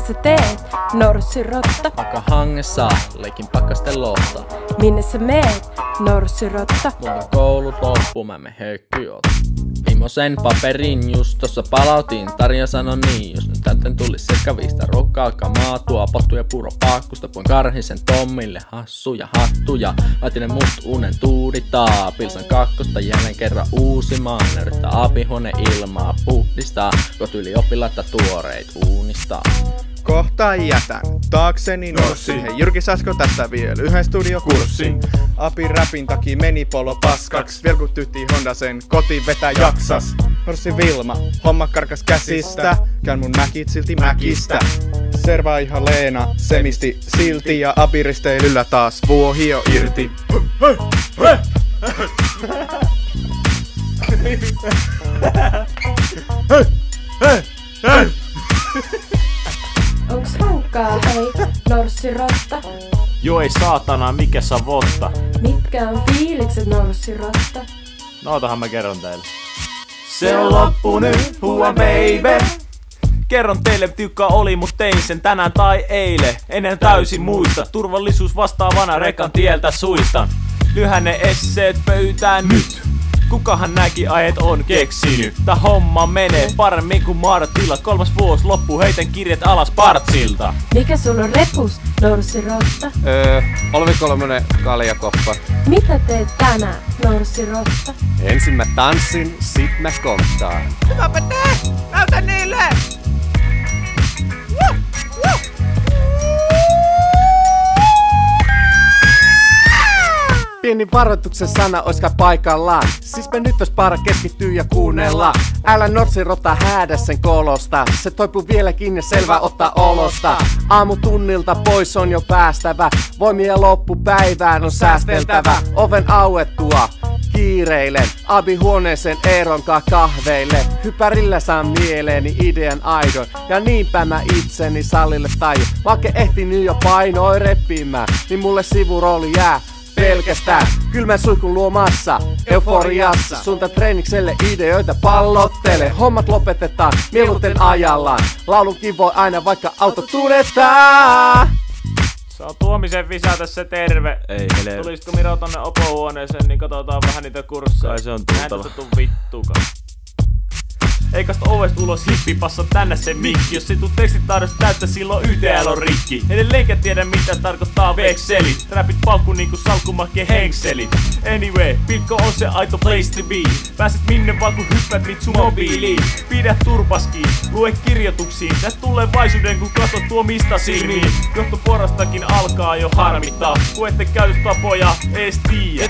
sä teet, norssirotta? Aika hangessa, leikin pakkasten lohta. Minne sä meet, norssirotta? Mulla on koulut loppu, mä menen hökkyot. Vimosen paperin just tossa palautin, Tarja sanoi niin, jos nyt täten tulis sekavista ruokaa kamaa, tuo pottu ja puro paakkusta, puin karhisen Tommille hassuja hattuja, laitin ne must unen tuuditaa, pilsan kakkosta jälleen kerran uusimaan, yrittää aapihuone ilmaa puhdistaa, kot ylioppilaita tuoreit uunistaa. Kohta jätän taakseni norssin. Hei Jyrki, saisko tästä vielä yhden studiokurssin? Apin räpin takia meni polo paskaks. Vielä kun tytti Honda sen kotiin vetää jaksas. Norssi Vilma, homma karkas käsistä. Käyn mun mäkit silti mäkistä. Servaa ihan Leena, semisti silti. Ja apiristeilyllä taas vuohi jo irti. Onks rankkaa, hei, norssirotta? Joo ei saatana, mikä savotta. Mitkä on fiilikset, norssirotta? No otahan mä kerron teille. Se on loppu nyt, hua baby. Kerron teille, tiukka oli, mut tein sen tänään tai eilen. Ennen täysin muista, turvallisuus vastaavana rekan tieltä suistan. Lyhän ne esseet pöytään nyt. Kukahan näki ajet on keksinyt? Tää homma menee paremmin kuin Martilla. 3. vuosi loppu, heitän kirjat alas partsilta. Mikä sulla on repus, norssirotta? Olvikolmonen kaljakoppa. Mitä teet tänään, norssirotta? Ensin mä tanssin, sit mä konttaan. Hyvä tee! Näytä niille! Pieni varoituksen sana oiskä paikallaan. Siis me nyt ois para keskittyä ja kuunnella. Älä norssirota häädä sen kolosta. Se toipuu vieläkin ja selvä ottaa olosta. Aamutunnilta pois on jo päästävä. Voimia loppupäivään on säästeltävä. Oven auettua kiireilen. Abi huoneeseen Eeronkaan kahveille. Hypärillä saan mieleeni idean aidon. Ja niinpä mä itseni salille tajun. Vaikka ehtinyt jo painoi reppimään, niin mulle sivurooli jää pelkästään kylmän suihkun luomassa euforiassa. Suunta treenikselle ideoita pallottele. Hommat lopetetaan mieluiten ajallaan. Laulunkin voi aina vaikka auto tunnetaan. Saa Tuomisen Visa tässä terve. Ei helvetti. Tulisiko Miro tonne opohuoneeseen, niin katsotaan vähän niitä kursseja. Kai se on Mä en tultava. tästä tuu vittuukaan. Ei kasta ovesta ulos, hippi, passa tänne se mikki. Jos ei tuu tekstitaidosta täyttä, silloin YTL on rikki. Edelleenkä tiedä mitä tarkoittaa vekselit. Räpit paukku niinku salkumakkeen henkselit. Anyway, pilkko on se aito place to be. Pääset minne vaan kun hyppät Mitsumobiiliin. Pidä turpaskiin, lue kirjoituksiin. Näet tulevaisuuden kun katsot tuomista silmiin. Johtoporrastakin alkaa jo harmittaa. Kun ette käytöstapoja ees tiiä.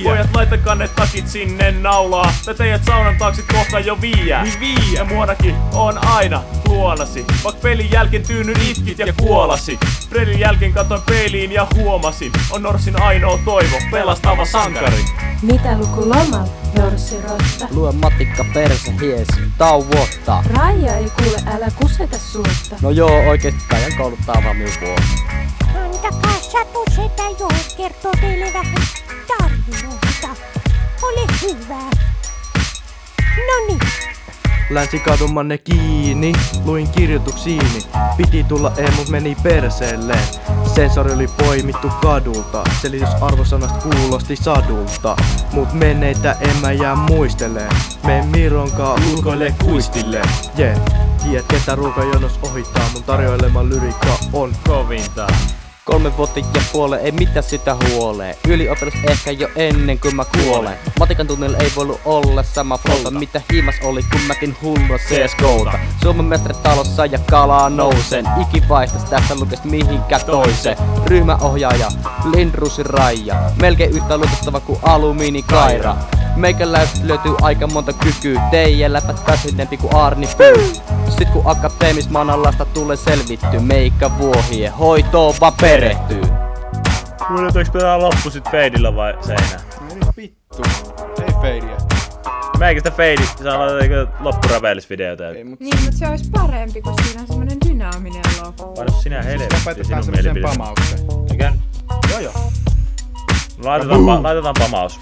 Pojat laitakaa ne takit sinne naulaa. Tai teidät saunan taakse kohta jo viiää. Ja muonakin on aina luonasi. Vaik pelin jälkeen tyynyn itkit ja kuolasi. Pelin jälkeen katoin peiliin ja huomasin. On Norssin ainoa toivo, pelastava sankari. Mitä luku lomal, norssirotta? Lue matikka perse hies, tauottaa. Raija ei kuule, älä kuseta suutta. No joo, oikeesti päivän kouluttaa vaan minun vuosi. Antakaa Satu setä jo, kertoo teille vähän tarinoita. Ole hyvä. Noniin. Länsikadun manne kiinni, luin kirjoituksiini. Piti tulla mut meni perseelleen. Sensori oli poimittu kadulta. Selitysarvosanasta kuulosti sadulta. Mut menneitä en mä jää muistelee. Mene Mironkaan ulkoille kuistille. Yeah. Tiedät ketä ruokajonos ohittaa. Mun tarjoilema lyrikka on kovinta. 3 vuotta ja puoleen, ei mitään sitä huolee. Yliopetus ehkä jo ennen kuin mä kuolen. Matikan tunnilla ei voinut olla sama flowta, mitä himas oli kun mäkin hullua CSGOta. Suomen mestari talossa ja kalaa nousen. Ikivaihtas tästä lukes mihinkä toiseen. Ryhmäohjaaja, Lindrusin Raija. Melkein yhtä luotettava kuin alumiinikaira. Meikäläiset löytyy aika monta kykyä. Teijä läpät pääsidempi kuin Arni Pyy. Sit kun akateemis manalasta tulee selvitty. Meikka vuohie hoitoo vaan perehtyy. Kuuletaks pitää loppu sit feidillä vai seinään? Ei nyt vittu. Ei feidiä. Mäikä sitä feidit, saa laittaa loppurapeellisvideota. Ei mut Niin, mutta se olisi parempi, kun siinä on semmonen dynaaminen loppu. Paino sinä helvetti lopetetaan sinun semmosen mielipide. pamaukseen. Mikä? Joo. Laitetaan pamaus.